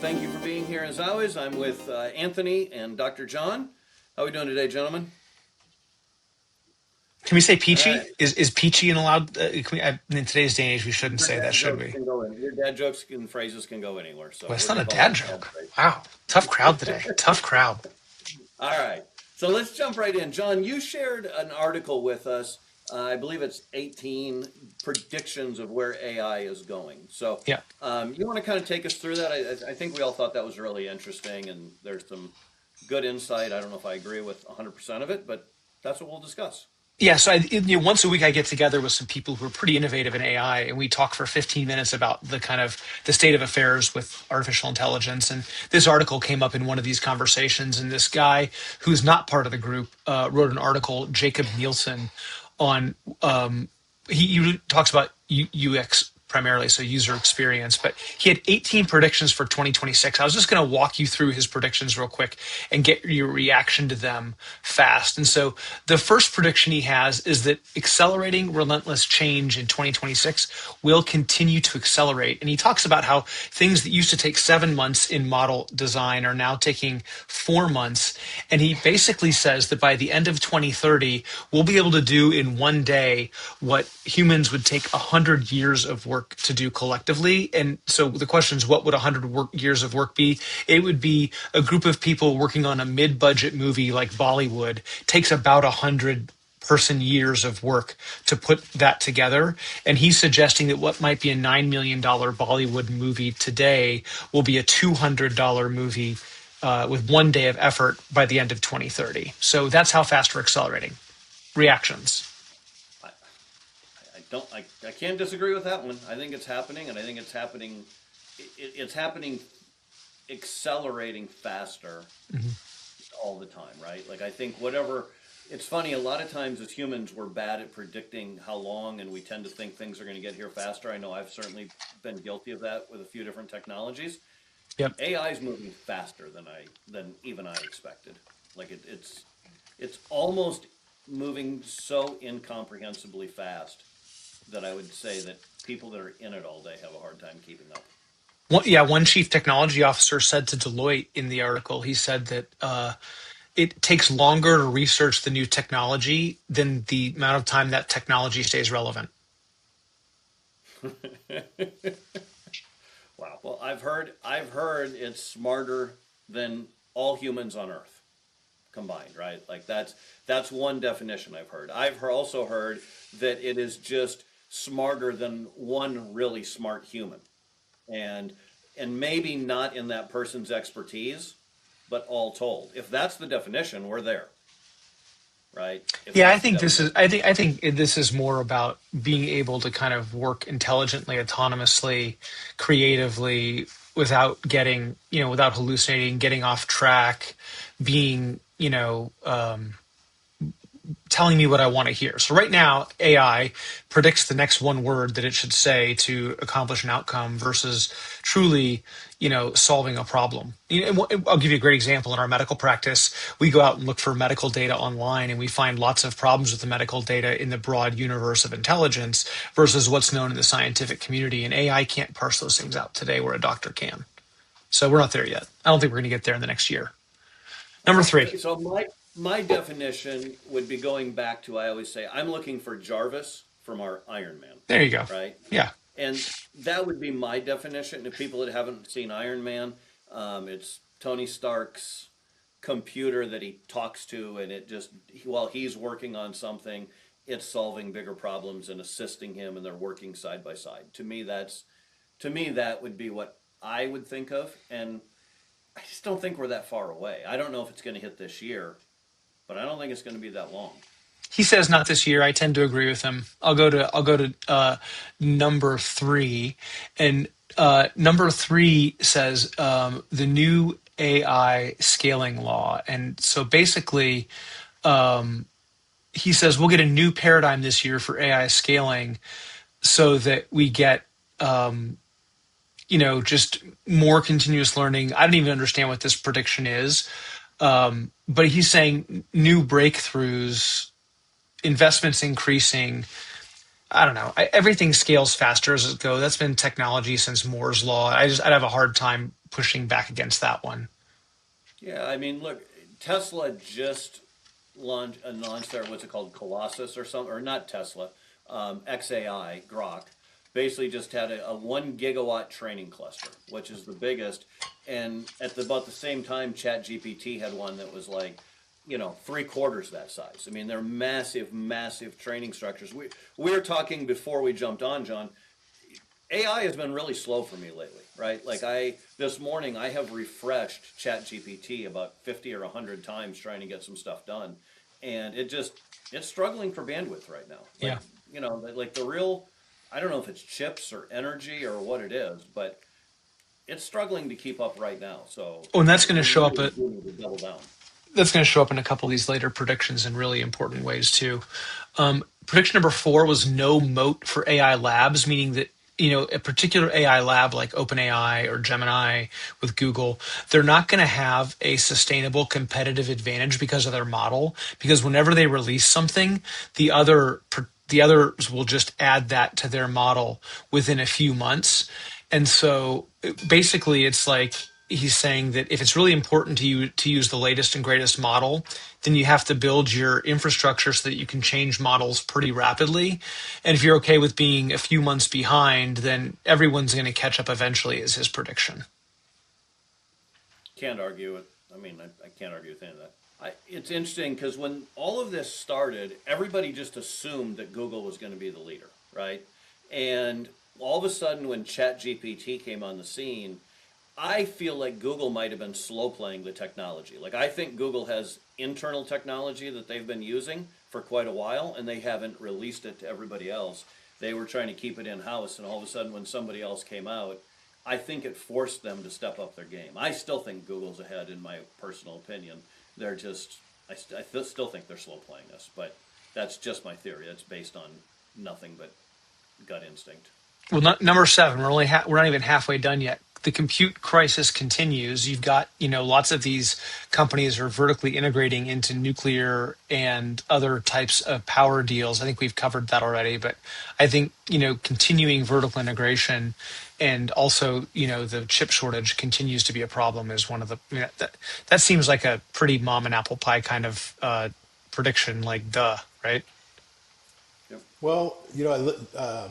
Thank you for being here as always. I'm with Anthony and Dr. John. How are we doing today, gentlemen? Can we say All right. peachy? Is peachy an allowed? In today's day and age, we shouldn't Your say that, dad should jokes we? can go in. Your dad jokes and phrases can go anywhere, so Well, it's we're not going a to call that dad a dad joke. phrase. Wow, tough crowd today. Tough crowd. All right. So let's jump right in. John, you shared an article with us. I believe it's 18 predictions of where AI is going. So Yeah. you want to kind of take us through that? I think we all thought that was really interesting, and there's some good insight. I don't know if I agree with 100% of it, but that's what we'll discuss. Yeah, so once a week I get together with some people who are pretty innovative in AI, and we talk for 15 minutes about the state of affairs with artificial intelligence. And this article came up in one of these conversations, and this guy who's not part of the group wrote an article, Jacob Nielsen, on he talks about UX primarily, so user experience, but he had 18 predictions for 2026. I was just going to walk you through his predictions real quick and get your reaction to them fast. And so the first prediction he has is that accelerating relentless change in 2026 will continue to accelerate. And he talks about how things that used to take 7 months in model design are now taking 4 months. And he basically says that by the end of 2030, we'll be able to do in one day what humans would take 100 years of work to do collectively. And so the question is, what would 100 years of work be? It would be a group of people working on a mid-budget movie like Bollywood. Takes about 100 person years of work to put that together. And he's suggesting that what might be a $9 million Bollywood movie today will be a $200 movie with one day of effort by the end of 2030. So that's how fast we're accelerating. Reactions. I, I can't disagree with that one. I think it's happening, and I think it's happening. It's happening, accelerating faster all the time, right? Like I think whatever. It's funny. A lot of times, as humans, we're bad at predicting how long, and we tend to think things are going to get here faster. I know I've certainly been guilty of that with a few different technologies. Yep. AI is moving faster than even I expected. Like it's almost moving so incomprehensibly fast that I would say that people that are in it all day have a hard time keeping up. One chief technology officer said to Deloitte in the article, he said that it takes longer to research the new technology than the amount of time that technology stays relevant. Wow. Well, I've heard it's smarter than all humans on Earth combined, right? Like that's one definition I've heard. Also heard that it is just smarter than one really smart human, and and maybe not in that person's expertise, but all told, if that's the definition, we're there, right? If Yeah, I that's the think this is. definition. I think this is more about being able to kind of work intelligently, autonomously, creatively, without getting, without hallucinating, getting off track, being, telling me what I want to hear. So right now, AI predicts the next one word that it should say to accomplish an outcome versus truly, solving a problem. I'll give you a great example. In our medical practice, we go out and look for medical data online, and we find lots of problems with the medical data in the broad universe of intelligence versus what's known in the scientific community. And AI can't parse those things out today where a doctor can. So we're not there yet. I don't think we're going to get there in the next year. Number three. So my definition would be going back to, I always say I'm looking for Jarvis from our Iron Man, There you go. right? Yeah. And that would be my definition. If people that haven't seen Iron Man, it's Tony Stark's computer that he talks to, and it just while he's working on something, it's solving bigger problems and assisting him, and they're working side by side. To me that would be what I would think of, and I just don't think we're that far away. I don't know if it's going to hit this year, but I don't think it's going to be that long. He says not this year. I tend to agree with him. I'll go to number three, and number three says the new AI scaling law, and so basically, he says we'll get a new paradigm this year for AI scaling, so that we get just more continuous learning. I don't even understand what this prediction is, but he's saying new breakthroughs, investments increasing. I don't know. Everything scales faster as it goes. That's been technology since Moore's law. I'd have a hard time pushing back against that one. Yeah, I mean, look, Tesla just launched their, what's it called, Colossus or something, or not Tesla, XAI, Grok. Basically, just had a 1 gigawatt training cluster, which is the biggest. And at about the same time, ChatGPT had one that was like, 3/4 that size. I mean, they're massive, massive training structures. We were talking before we jumped on, John. AI has been really slow for me lately, right? Like this morning I have refreshed ChatGPT about 50 or 100 times trying to get some stuff done. And it's struggling for bandwidth right now. Like, Yeah. like the real, I don't know if it's chips or energy or what it is, but it's struggling to keep up right now. So Oh, and that's we going to show up really at do need to double down. that's going to show up in a couple of these later predictions in really important ways too. Prediction number 4 was no moat for AI labs, meaning that a particular AI lab like OpenAI or Gemini with Google, they're not going to have a sustainable competitive advantage because of their model. Because whenever they release something, the others will just add that to their model within a few months. And so basically, it's like he's saying that if it's really important to you to use the latest and greatest model, then you have to build your infrastructure so that you can change models pretty rapidly. And if you're okay with being a few months behind, then everyone's going to catch up eventually, is his prediction. Can't argue with, I mean, I can't argue with any of that. It's interesting because when all of this started, everybody just assumed that Google was going to be the leader, right? And all of a sudden, when ChatGPT came on the scene, I feel like Google might have been slow playing the technology. Like, I think Google has internal technology that they've been using for quite a while, and they haven't released it to everybody else. They were trying to keep it in house, and all of a sudden, when somebody else came out, I think it forced them to step up their game. I still think Google's ahead, in my personal opinion. They're just, still think they're slow playing this, but that's just my theory. It's based on nothing but gut instinct. Well, number 7. We're not even halfway done yet. The compute crisis continues. You've got lots of these companies are vertically integrating into nuclear and other types of power deals. I think we've covered that already, but I think continuing vertical integration and also the chip shortage continues to be a problem. Is one of the that seems like a pretty mom and apple pie kind of prediction. Like duh, right? Yep. Well, I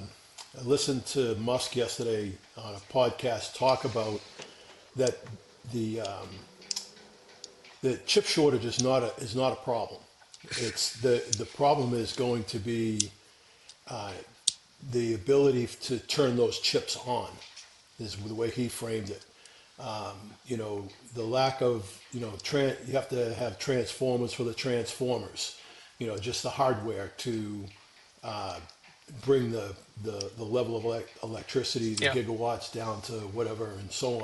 listened to Musk yesterday on a podcast talk about that the um, the chip shortage is not a problem. It's the problem is going to be the ability to turn those chips on. Is the way he framed it. The lack of you have to have transformers for the transformers. Just the hardware to bring the level of electricity, the Yeah. gigawatts down to whatever and so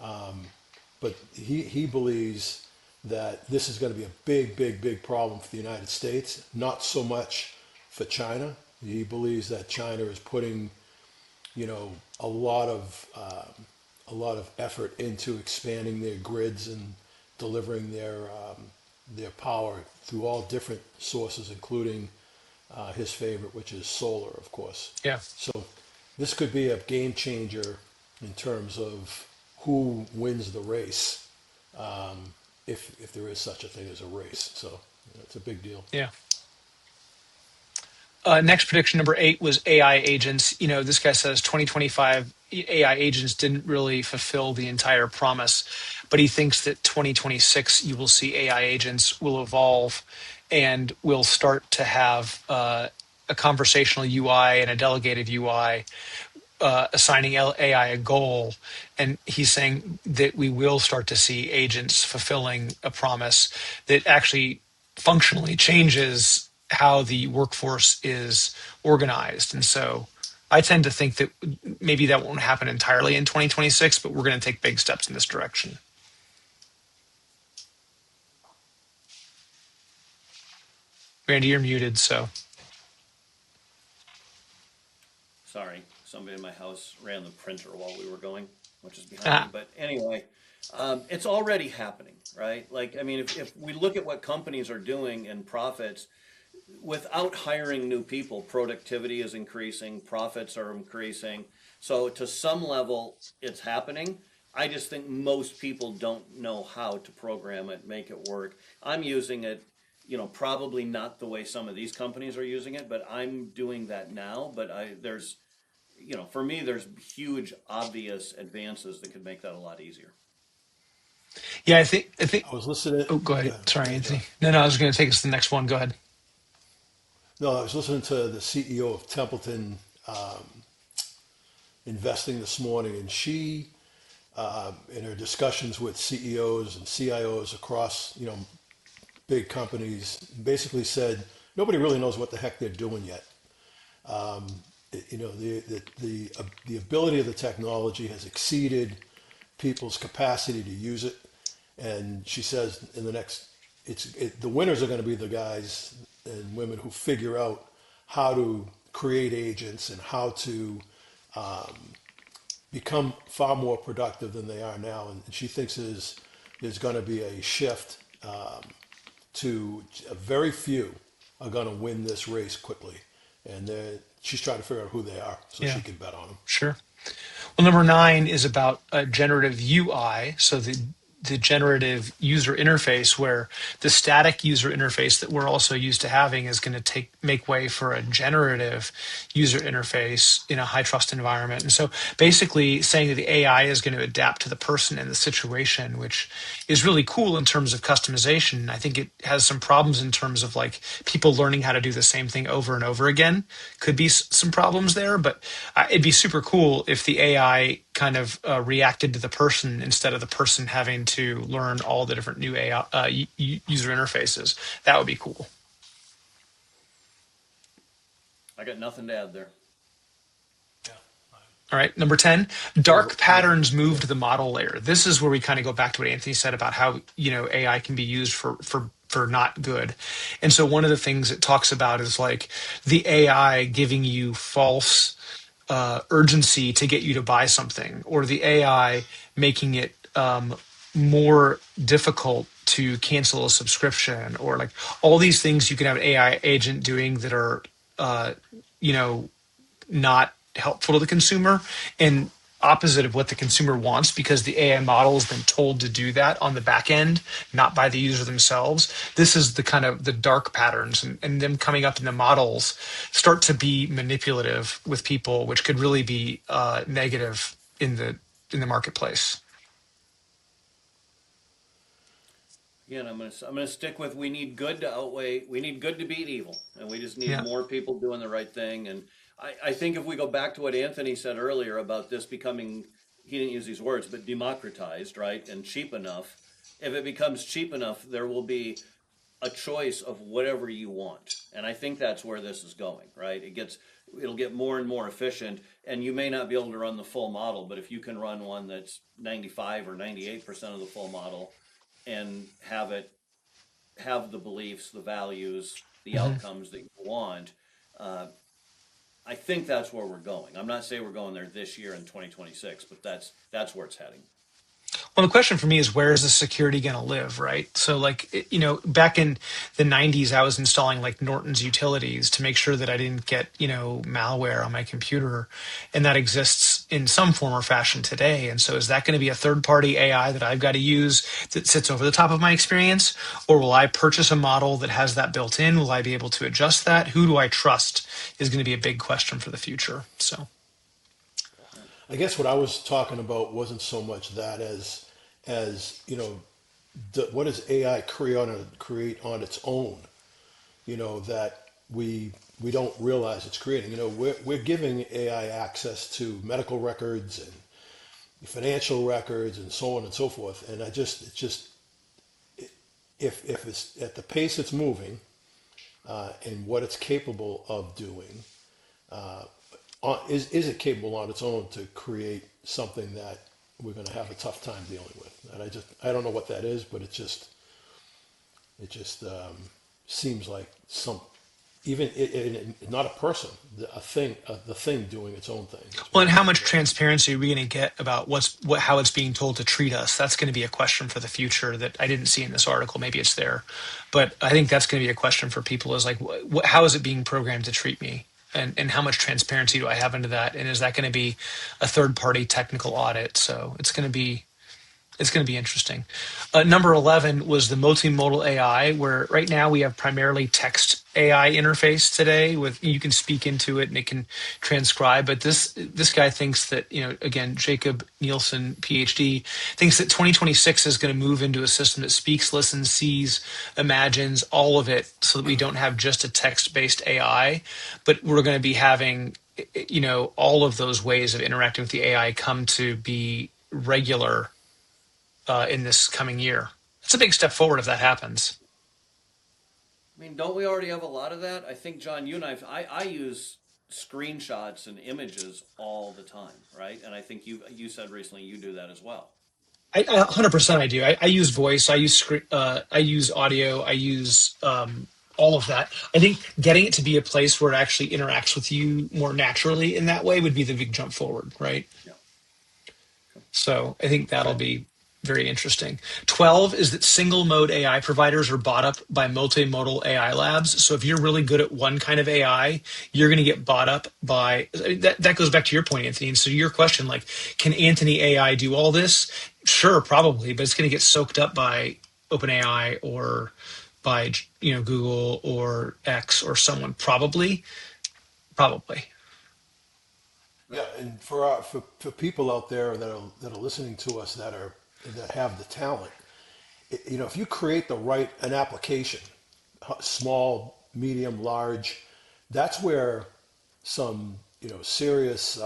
on. But he believes that this is going to be a big, big, big problem for the United States, not so much for China. He believes that China is putting, a lot of effort into expanding their grids and delivering their power through all different sources, including his favorite, which is solar, of course. Yeah. So this could be a game changer in terms of who wins the race, if there is such a thing as a race. So it's a big deal. Yeah. Next prediction number 8 was AI agents. This guy says 2025 AI agents didn't really fulfill the entire promise, but he thinks that 2026 you will see AI agents will evolve and will start to have a conversational UI and a delegated UI assigning AI a goal. And he's saying that we will start to see agents fulfilling a promise that actually functionally changes how the workforce is organized. And so I tend to think that maybe that won't happen entirely in 2026, but we're going to take big steps in this direction. Randy, you're muted, so. Sorry, somebody in my house ran the printer while we were going, which is behind me. But anyway, it's already happening, right? Like, I mean, if we look at what companies are doing and profits, without hiring new people, productivity is increasing, profits are increasing. So to some level, it's happening. I just think most people don't know how to program it, make it work. I'm using it, probably not the way some of these companies are using it, but I'm doing that now. But there's, for me, there's huge, obvious advances that could make that a lot easier. Yeah, I think. I was listening. Oh, go ahead. Yeah, Sorry, yeah, John. Anthony. No, I was going to take us to the next one. Go ahead. No, I was listening to the CEO of Templeton investing this morning, and she, in her discussions with CEOs and CIOs across, big companies, basically said nobody really knows what the heck they're doing yet. The ability of the technology has exceeded people's capacity to use it, and she says in the next, the winners are going to be the guys and women who figure out how to create agents and how to become far more productive than they are now. And she thinks there's going to be a shift to a very few are going to win this race quickly, and she's trying to figure out who they are so Yeah, she can bet on them. sure. Well, number 9 is about generative UI, so the generative user interface, where the static user interface that we're also used to having is going to make way for a generative user interface in a high trust environment. And so basically saying that the AI is going to adapt to the person and the situation, which is really cool in terms of customization. I think it has some problems in terms of like people learning how to do the same thing over and over again. Could be some problems there, but it'd be super cool if the AI kind of reacted to the person instead of the person having to learn all the different new AI user interfaces. That would be cool. I got nothing to add there. All right, number 10, So dark patterns move to the model layer. This is where we kind of go back to what Anthony said about how, AI can be used for not good. And so one of the things it talks about is like the AI giving you false urgency to get you to buy something, or the AI making it more difficult to cancel a subscription, or like all these things you can have an AI agent doing that are, not helpful to the consumer and opposite of what the consumer wants, because the AI model has been told to do that on the back end, not by the user themselves. This is the kind of the dark patterns, and them coming up in the models start to be manipulative with people, which could really be negative in the marketplace. Again, I'm gonna stick with we need good to beat evil, and we just need Yeah. more people doing the right thing. And I think if we go back to what Anthony said earlier about this becoming, he didn't use these words, but democratized, right, and cheap enough. If it becomes cheap enough, there will be a choice of whatever you want, and I think that's where this is going, right? It'll get more and more efficient, and you may not be able to run the full model, but if you can run one that's 95 or 98% of the full model and have the beliefs, the values, the Mhm. outcomes that you want. Uh, I think that's where we're going. I'm not saying we're going there this year in 2026, but that's where it's heading. Well, the question for me is, where is the security going to live, right? So, like, back in the 90s, I was installing like Norton's utilities to make sure that I didn't get, malware on my computer. And that exists in some form or fashion today. And so is that going to be a third-party AI that I've got to use that sits over the top of my experience? Or will I purchase a model that has that built in? Will I be able to adjust that? Who do I trust is going to be a big question for the future. So, I guess what I was talking about wasn't so much that as what does AI create on its own? That we don't realize it's creating. We're giving AI access to medical records and financial records and so on and so forth. And it's just if it's at the pace it's moving and what it's capable of doing, is it capable on its own to create something that we're going to have a tough time dealing with? And I don't know what that is, but it just seems like some even not a person, the thing doing its own thing. well, and how much transparency are we going to get about how it's being told to treat us? That's going to be a question for the future that I didn't see in this article. Maybe it's there, but I think that's going to be a question for people: is like, how is it being programmed to treat me? and how much transparency do I have into that? And is that going to be a third party technical audit? So it's going to be interesting. Number 11 was the multimodal AI, where right now we have primarily text AI interface today with you can speak into it and it can transcribe. But this guy thinks that, again, Jacob Nielsen, PhD, thinks that 2026 is going to move into a system that speaks, listens, sees, imagines, all of it, so that we don't have just a text-based AI, but we're going to be having, all of those ways of interacting with the AI come to be regular in this coming year. It's a big step forward if that happens. I mean, don't we already have a lot of that? I think, John, you and I use screenshots and images all the time, right? And I think you said recently you do that as well. 100% I do. I use voice. I use I use audio. I use all of that. I think getting it to be a place where it actually interacts with you more naturally in that way would be the big jump forward, right? Yeah. So I think that'll be very interesting. 12 is that single mode AI providers are bought up by multimodal AI labs. So if you're really good at one kind of AI, you're going to get bought up by that goes back to your point, Anthony. And so your question, like, can Anthony AI do all this? Sure, probably, but it's going to get soaked up by OpenAI or by Google or X or someone, probably. Yeah, and for people out there that are listening to us that have the talent, if you create an application, small, medium, large, that's where some serious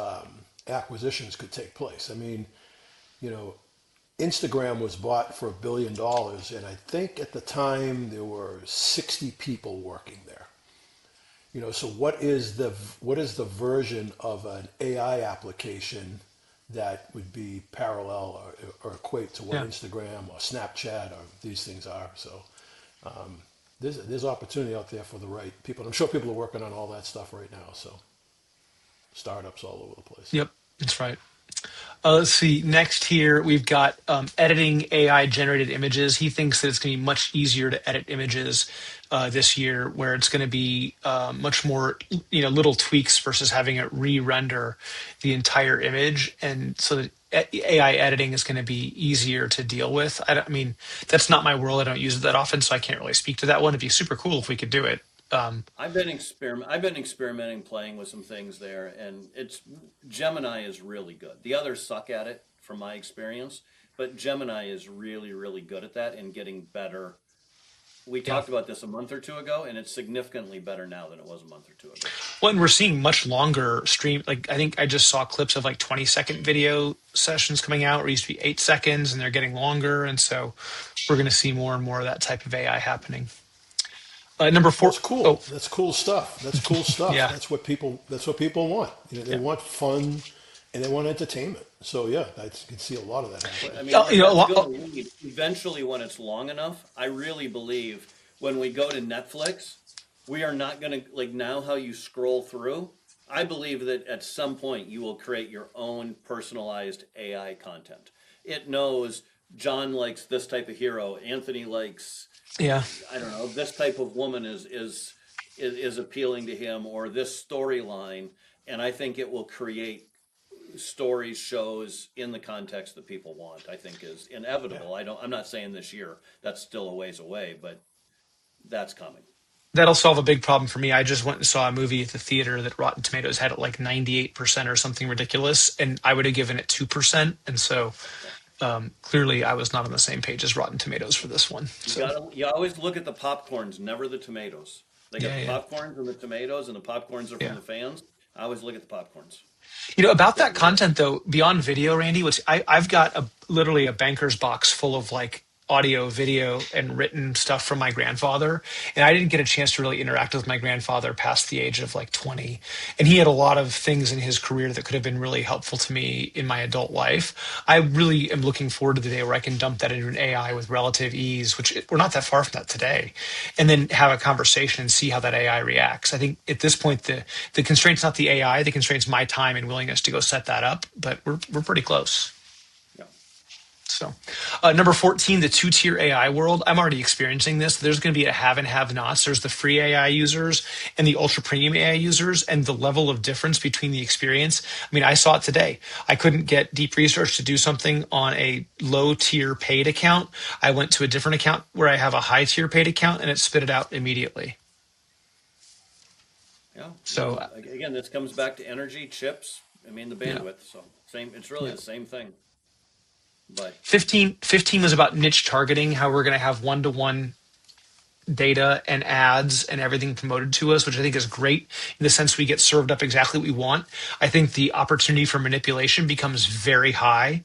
acquisitions could take place. I mean, you know, Instagram was bought for $1 billion, and I think at the time there were 60 people working there. So what is the version of an AI application that would be parallel or equate to what Yeah. Instagram or Snapchat or these things are? So there's opportunity out there for the right people. I'm sure people are working on all that stuff right now. So startups all over the place. Yep, that's right. Let's see. Next here, we've got editing AI generated images. He thinks that it's going to be much easier to edit images this year, where it's going to be much more, little tweaks versus having it re-render the entire image, and so that AI editing is going to be easier to deal with. I mean, that's not my world. I don't use it that often, so I can't really speak to that one. It'd be super cool if we could do it. I've been experimenting, playing with some things there, and Gemini is really good. The others suck at it, from my experience, but Gemini is really, really good at that and getting better. We Yeah. talked about this a month or two ago, and it's significantly better now than it was a month or two ago. Well, and we're seeing much longer stream. Like, I think I just saw clips of like 20-second video sessions coming out, where it used to be 8 seconds, and they're getting longer. And so we're going to see more and more of that type of AI happening. Number Well, 4. it's cool. Oh, That's cool stuff. That's cool stuff. yeah. That's what people want. They Yeah. want fun and they want entertainment. So yeah, you can see a lot of that I happening. mean, Oh, that's a lot. going to lead eventually, when it's long enough. I really believe when we go to Netflix, we are not going to, like now how you scroll through. I believe that at some point you will create your own personalized AI content. It knows John likes this type of hero, Anthony likes, Yeah. I don't know, this type of woman is appealing to him, or this storyline, and I think it will create stories, shows in the context that people want. I think is Yeah. inevitable. I'm not saying this year. That's still a ways away, but that's coming. That'll solve a big problem for me. I just went and saw a movie at the theater that Rotten Tomatoes had at like 98% or something ridiculous, and I would have given it 2%. And so clearly I was not on the same page as Rotten Tomatoes for this one. So You always look at the popcorns, never the tomatoes. They got yeah, the yeah, popcorns and the tomatoes, and the popcorns are from yeah. the fans. I always look at the popcorns. About that content though, beyond video, Randy, I've got literally a banker's box full of like audio, video, and written stuff from my grandfather. And I didn't get a chance to really interact with my grandfather past the age of like 20. And he had a lot of things in his career that could have been really helpful to me in my adult life. I really am looking forward to the day where I can dump that into an AI with relative ease, which we're not that far from that today, and then have a conversation and see how that AI reacts. I think at this point, the constraint's not the AI, the constraint's my time and willingness to go set that up, but we're pretty close. Yeah. So, number 14, the two-tier AI world. I'm already experiencing this. There's going to be a have and have-nots. There's the free AI users and the ultra premium AI users, and the level of difference between the experience. I mean, I saw it today. I couldn't get deep research to do something on a low-tier paid account. I went to a different account where I have a high-tier paid account, and it spit it out immediately. Yeah. So, Again, this comes back to energy, chips. I mean, the yeah. bandwidth. So same. It's really Yeah. the same thing. But 15 was about niche targeting, how we're going to have one-to-one data and ads and everything promoted to us, which I think is great in the sense we get served up exactly what we want. I think the opportunity for manipulation becomes very high,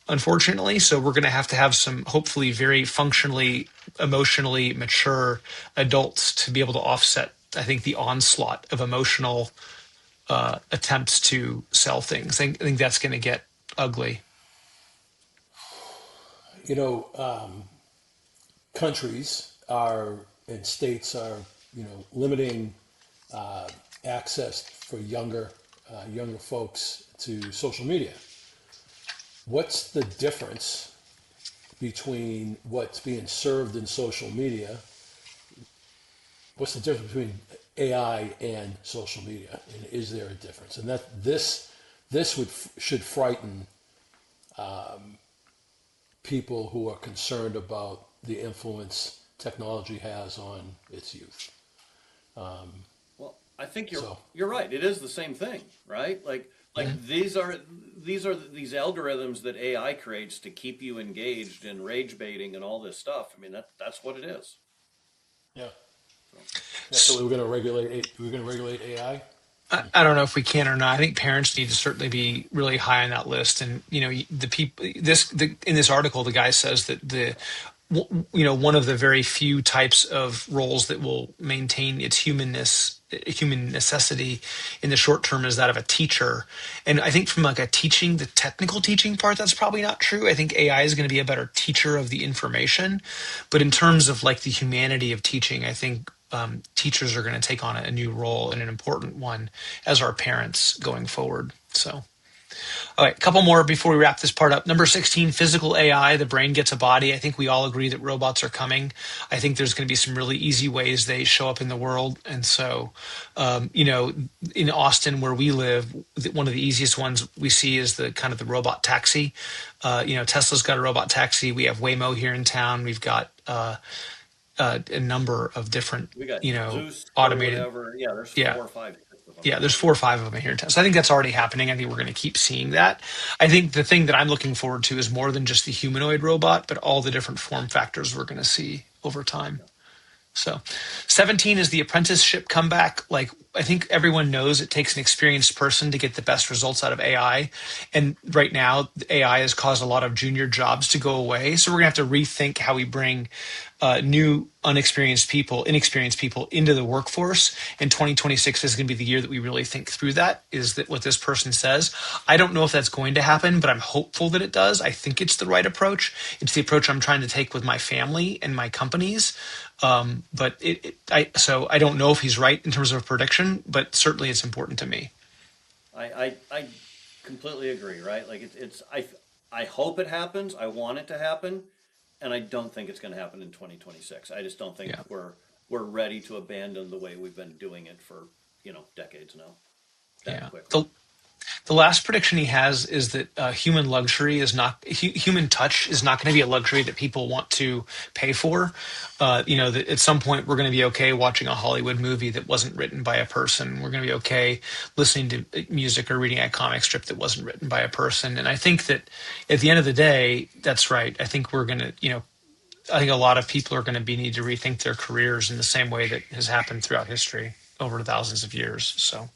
unfortunately. So we're going to have some hopefully very functionally, emotionally mature adults to be able to offset, I think, the onslaught of emotional attempts to sell things. I think that's going to get ugly. You know, countries are and states are, limiting access for younger folks to social media. What's the difference between what's being served in social media? What's the difference between AI and social media? And is there a difference? And that this should frighten people who are concerned about the influence technology has on its youth. well, I think So, you're right. It is the same thing, right? Like these algorithms that AI creates to keep you engaged and rage baiting and all this stuff. I mean, that's what it is. yeah. Yeah, so we're going to regulate. We're going to regulate AI. I don't know if we can or not. I think parents need to certainly be really high on that list. And the people in this article, the guy says that one of the very few types of roles that will maintain its human necessity in the short term is that of a teacher. And I think from like the technical teaching part, that's probably not true. I think AI is going to be a better teacher of the information, but in terms of like the humanity of teaching, I think teachers are going to take on a new role and an important one as our parents going forward. So, all right, a couple more before we wrap this part up. Number 16, physical AI, the brain gets a body. I think we all agree that robots are coming. I think there's going to be some really easy ways they show up in the world. And so, in Austin where we live, one of the easiest ones we see is the kind of the robot taxi. Tesla's got a robot taxi. We have Waymo here in town. We've got a number of different, We got Zeus or automated. whatever. Yeah, there's Yeah. 4 or 5 of them. Yeah, there's 4 or 5 of them here in town. So I think that's already happening. I think we're going to keep seeing that. I think the thing that I'm looking forward to is more than just the humanoid robot, but all the different form factors we're going to see over time. So 17 is the apprenticeship comeback. Like, I think everyone knows it takes an experienced person to get the best results out of AI. And right now, AI has caused a lot of junior jobs to go away. So we're going to have to rethink how we bring new, inexperienced people into the workforce. And 2026 is going to be the year that we really think through that, is that what this person says. I don't know if that's going to happen, but I'm hopeful that it does. I think it's the right approach. It's the approach I'm trying to take with my family and my companies. But so I don't know if he's right in terms of a prediction, but certainly it's important to me. I completely agree. Right? Like I hope it happens. I want it to happen, and I don't think it's going to happen in 2026. I just don't think Yeah. we're ready to abandon the way we've been doing it for decades now. Yeah. Quickly. The last prediction he has is that human touch is not going to be a luxury that people want to pay for. That at some point we're going to be okay watching a Hollywood movie that wasn't written by a person. We're going to be okay listening to music or reading a comic strip that wasn't written by a person. And I think that at the end of the day, that's right. I think we're going to, I think a lot of people are going to need to rethink their careers in the same way that has happened throughout history over thousands of years. So.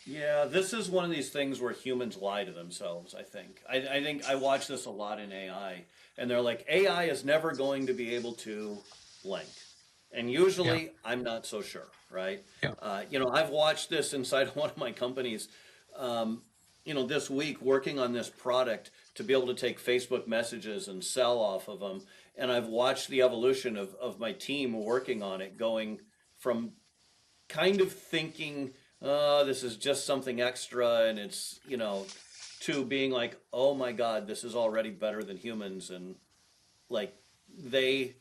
Yeah, this is one of these things where humans lie to themselves, I think. I think I watch this a lot in AI, and they're like, AI is never going to be able to blank. And usually Yeah. I'm not so sure, right? Yeah. I've watched this inside one of my companies, this week working on this product to be able to take Facebook messages and sell off of them. And I've watched the evolution of my team working on it, going from kind of thinking, oh, this is just something extra, and it's to being like, oh my God, this is already better than humans, and like they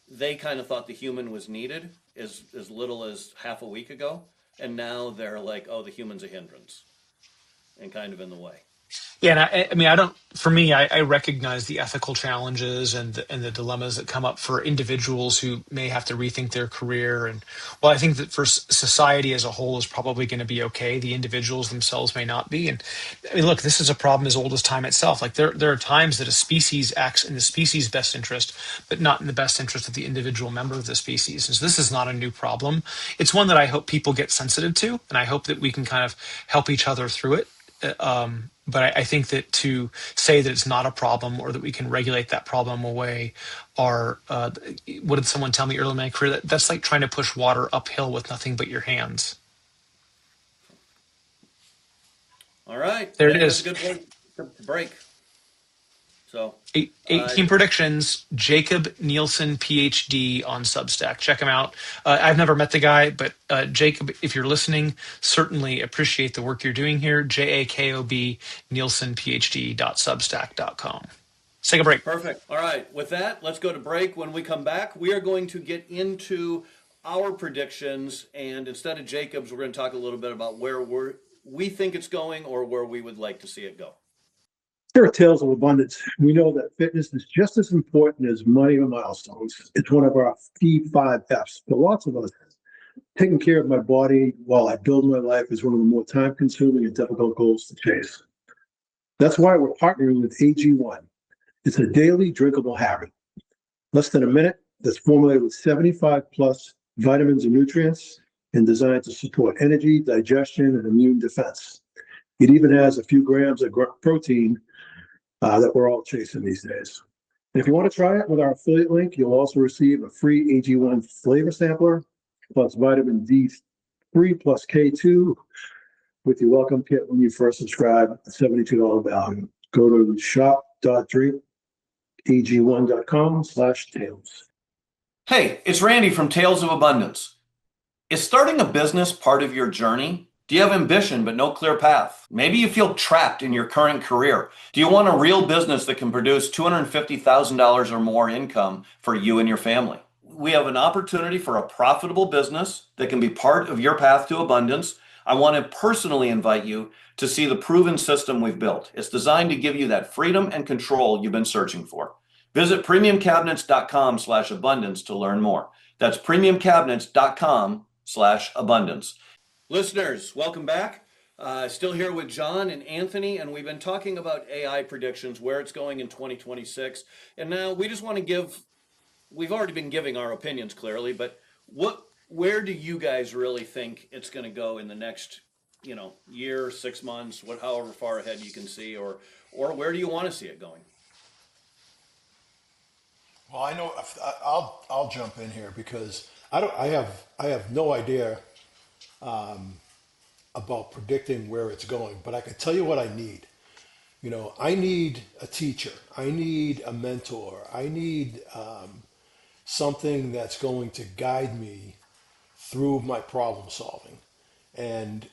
they kind of thought the human was needed as little as half a week ago, and now they're like, oh, the human's a hindrance and kind of in the way. Yeah, and I mean, I don't. For me, I recognize the ethical challenges and the dilemmas that come up for individuals who may have to rethink their career. And well, I think that for society as a whole is probably going to be okay. The individuals themselves may not be. And I mean, look, this is a problem as old as time itself. Like there are times that a species acts in the species' best interest, but not in the best interest of the individual member of the species. And so this is not a new problem. It's one that I hope people get sensitive to, and I hope that we can kind of help each other through it. But I think that to say that it's not a problem or that we can regulate that problem away are, what did someone tell me earlier in my career? That's like trying to push water uphill with nothing but your hands. All right, There I it think that's a is. good point to break. So, 18 predictions. Jacob Nielsen, PhD on Substack. Check him out. I've never met the guy, but Jacob, if you're listening, certainly appreciate the work you're doing here. JAKOB Nielsen, PhD.substack.com. Let's take a break. perfect. All right, with that, let's go to break. When we come back, we are going to get into our predictions, and instead of Jacob's, we're going to talk a little bit about where we think it's going or where we would like to see it go. Here at Tales of Abundance, we know that fitness is just as important as money or milestones. It's one of our key 5 F's for lots of us. Taking care of my body while I build my life is one of the more time-consuming and difficult goals to chase. That's why we're partnering with AG1. It's a daily drinkable habit. Less than a minute, that's formulated with 75 plus vitamins and nutrients and designed to support energy, digestion, and immune defense. It even has a few grams of protein that we're all chasing these days. And if you want to try it with our affiliate link, you'll also receive a free AG1 flavor sampler, plus vitamin D3 plus K2 with your welcome kit when you first subscribe, a $72 value. Go to shop.drinkag1.com/tales. Hey, it's Randy from Tales of Abundance. Is starting a business part of your journey? Do you have ambition but no clear path? Maybe you feel trapped in your current career. Do you want a real business that can produce $250,000 or more income for you and your family? We have an opportunity for a profitable business that can be part of your path to abundance. I want to personally invite you to see the proven system we've built. It's designed to give you that freedom and control you've been searching for. Visit premiumcabinets.com/abundance to learn more. That's premiumcabinets.com/abundance. Listeners, welcome back. Still here with John and Anthony, and we've been talking about AI predictions, where it's going in 2026. And now we just want to we've already been giving our opinions clearly, but where do you guys really think it's going to go in the next, year, 6 months, however far ahead you can see, or where do you want to see it going? Well, I know I'll jump in here because I have no idea about predicting where it's going, but I can tell you what I need. I need a teacher. I need a mentor. I need something that's going to guide me through my problem solving. And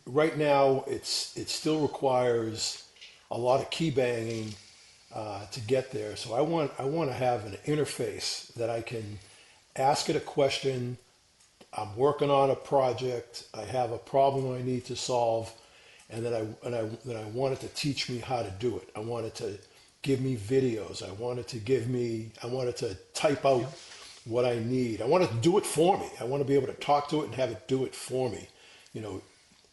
right now, it still requires a lot of key banging to get there. So I want to have an interface that I can ask it a question. I'm working on a project. I have a problem I need to solve, and then I want it to teach me how to do it. I want it to give me videos. I want it to type out what I need. I want it to do it for me. I want to be able to talk to it and have it do it for me.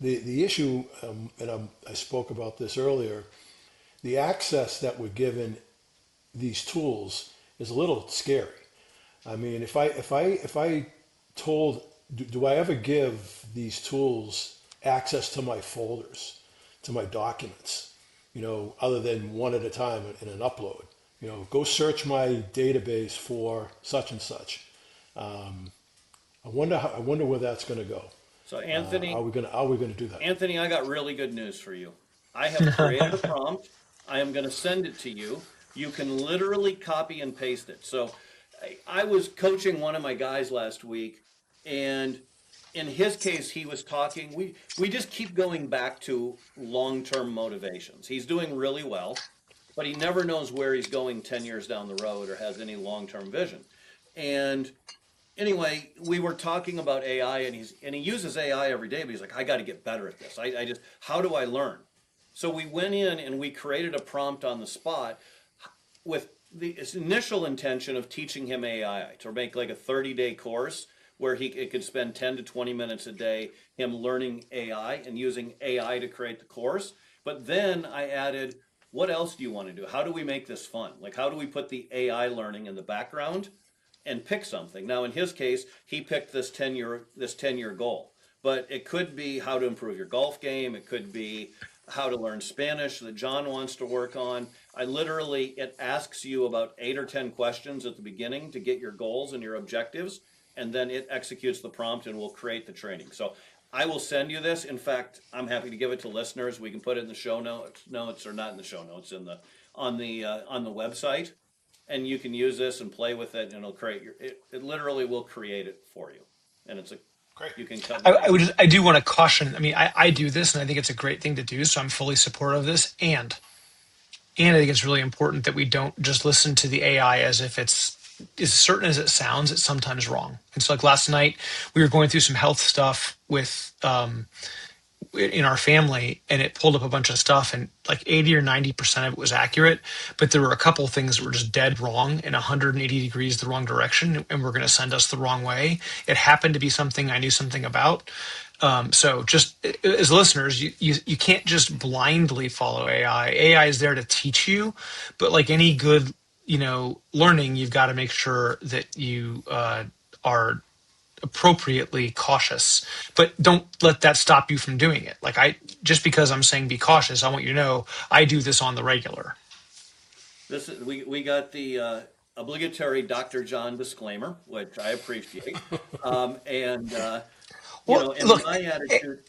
The issue, I spoke about this earlier. The access that we're given these tools is a little scary. I mean, if I told, do I ever give these tools access to my folders, to my documents, other than one at a time in an upload? Go search my database for such and such. I wonder where that's going to go. So Anthony, Are we gonna do that? Anthony, I got really good news for you. I have created a prompt. I am going to send it to you. You can literally copy and paste it. So I was coaching one of my guys last week, and in his case, he was talking. We just keep going back to long-term motivations. He's doing really well, but he never knows where he's going 10 years down the road or has any long-term vision. And anyway, we were talking about AI, and he uses AI every day, but he's like, I got to get better at this. I just how do I learn? So we went in and we created a prompt on the spot with the initial intention of teaching him AI to make like a 30-day course where it could spend 10 to 20 minutes a day him learning AI and using AI to create the course. But then I added, what else do you want to do? How do we make this fun? Like, how do we put the AI learning in the background and pick something? Now, in his case, he picked this 10-year goal, but it could be how to improve your golf game. It could be how to learn Spanish that John wants to work on. It asks you about 8 or 10 questions at the beginning to get your goals and your objectives, and then it executes the prompt and will create the training. So I will send you this. In fact, I'm happy to give it to listeners. We can put it in the show notes, or not in the show notes, on the website, and you can use this and play with it, and it'll create it literally will create it for you, and it's a Great. you can cut. I do want to caution. I mean, I do this, and I think it's a great thing to do. So I'm fully supportive of this, and I think it's really important that we don't just listen to the AI as if it's as certain as it sounds. It's sometimes wrong. And so, like last night, we were going through some health stuff with in our family, and it pulled up a bunch of stuff, and like 80 or 90% of it was accurate, but there were a couple of things that were just dead wrong in 180 degrees the wrong direction, and were going to send us the wrong way. It happened to be something I knew something about. So just as listeners, you can't just blindly follow AI. AI is there to teach you, but like any good, learning, you've got to make sure that you are appropriately cautious, but don't let that stop you from doing it. Just because I'm saying be cautious, I want you to know I do this on the regular. We got the obligatory Dr. John disclaimer, which I appreciate, and Look, my attitude.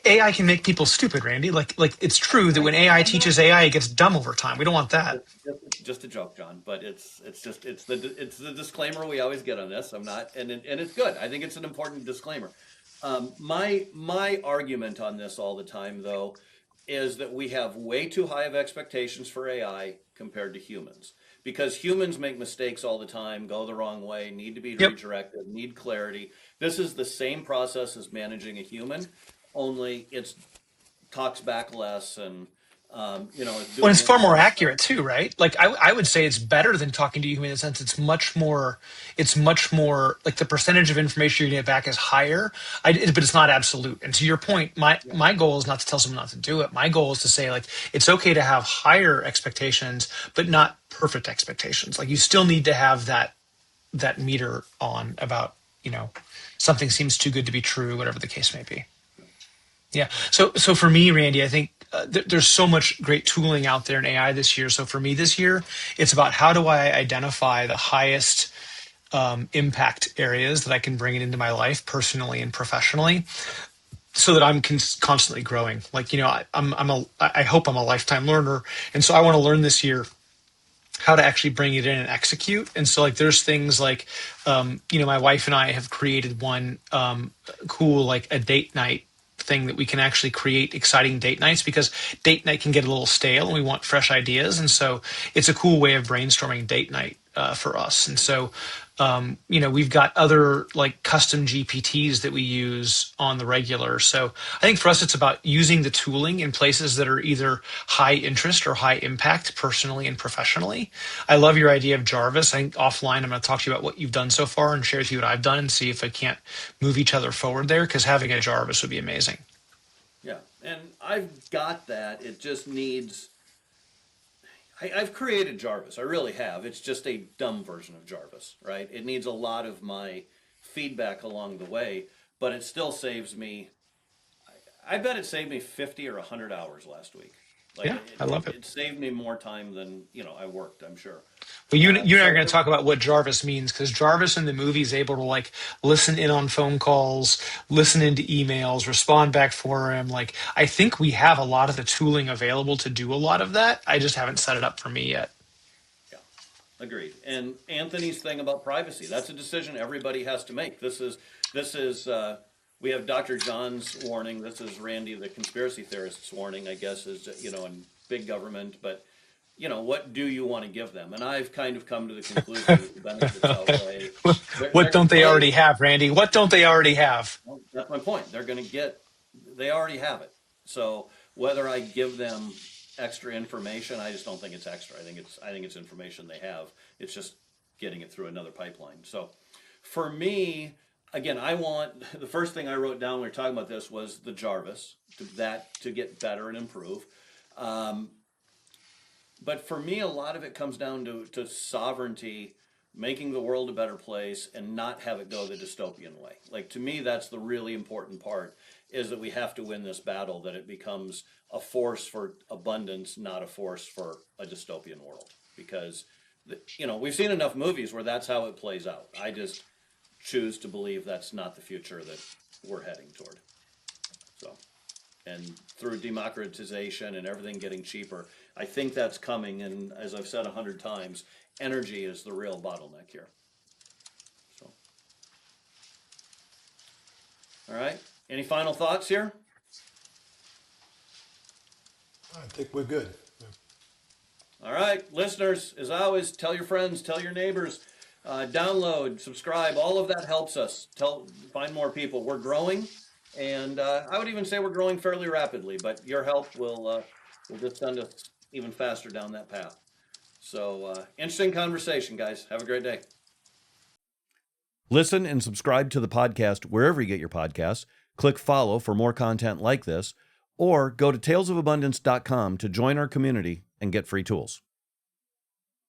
AI can make people stupid, Randy. Like it's true that when AI teaches AI, it gets dumb over time. We don't want that. Just a joke, John, but it's the disclaimer we always get on this. I'm not, and it's good. I think it's an important disclaimer. My argument on this all the time, though, is that we have way too high of expectations for AI compared to humans, because humans make mistakes all the time, go the wrong way, need to be redirected, need clarity. This is the same process as managing a human, only it talks back less and It's far more accurate too, right? Like I would say it's better than talking to you in the sense it's much more like the percentage of information you're going to get back is higher, but it's not absolute. And to your point, my goal is not to tell someone not to do it. My goal is to say, like, it's okay to have higher expectations, but not perfect expectations. Like, you still need to have that meter on about, something seems too good to be true, whatever the case may be. Yeah. So for me, Randy, I think there's so much great tooling out there in AI this year. So for me this year, it's about how do I identify the highest impact areas that I can bring it into my life personally and professionally, so that I'm constantly growing. Like, I hope I'm a lifetime learner. And so I want to learn this year how to actually bring it in and execute. And so, like, there's things like, my wife and I have created one cool, like, a date night thing that we can actually create exciting date nights, because date night can get a little stale and we want fresh ideas. And so it's a cool way of brainstorming date night for us. And so, we've got other like custom GPTs that we use on the regular. So I think for us, it's about using the tooling in places that are either high interest or high impact personally and professionally. I love your idea of Jarvis. I think offline, I'm going to talk to you about what you've done so far and share with you what I've done and see if I can't move each other forward there, because having a Jarvis would be amazing. Yeah, and I've got that. It just needs. I've created Jarvis. I really have. It's just a dumb version of Jarvis, right? It needs a lot of my feedback along the way, but it still saves me. I bet it saved me 50 or 100 hours last week. Like, I love it. It saved me more time than I worked, I'm sure. Well, you and I are going to talk about what Jarvis means, because Jarvis in the movie is able to like listen in on phone calls, listen into emails, respond back for him. Like, I think we have a lot of the tooling available to do a lot of that. I just haven't set it up for me yet. Yeah, agreed. And Anthony's thing about privacy, that's a decision everybody has to make. This is we have Dr. John's warning. This is Randy, the conspiracy theorist's warning, I guess, is, in big government, but what do you want to give them? And I've kind of come to the conclusion that the benefits outweigh. What don't they already have, Randy? What don't they already have? Well, that's my point. They already have it. So whether I give them extra information, I just don't think it's extra. I think it's information they have. It's just getting it through another pipeline. So for me, again, the first thing I wrote down when we were talking about this was the Jarvis, to get better and improve. But for me, a lot of it comes down to sovereignty, making the world a better place, and not have it go the dystopian way. Like, to me, that's the really important part, is that we have to win this battle, that it becomes a force for abundance, not a force for a dystopian world. Because, we've seen enough movies where that's how it plays out. I just choose to believe that's not the future that we're heading toward. So, and through democratization and everything getting cheaper, I think that's coming. And as I've said 100 times, energy is the real bottleneck here. So, all right. Any final thoughts here? I think we're good. All right, listeners, as always, tell your friends, tell your neighbors, download, subscribe. All of that helps us find more people. We're growing, and I would even say we're growing fairly rapidly, but your help will just send us even faster down that path. So, interesting conversation, guys. Have a great day. Listen and subscribe to the podcast wherever you get your podcasts. Click follow for more content like this, or go to talesofabundance.com to join our community and get free tools.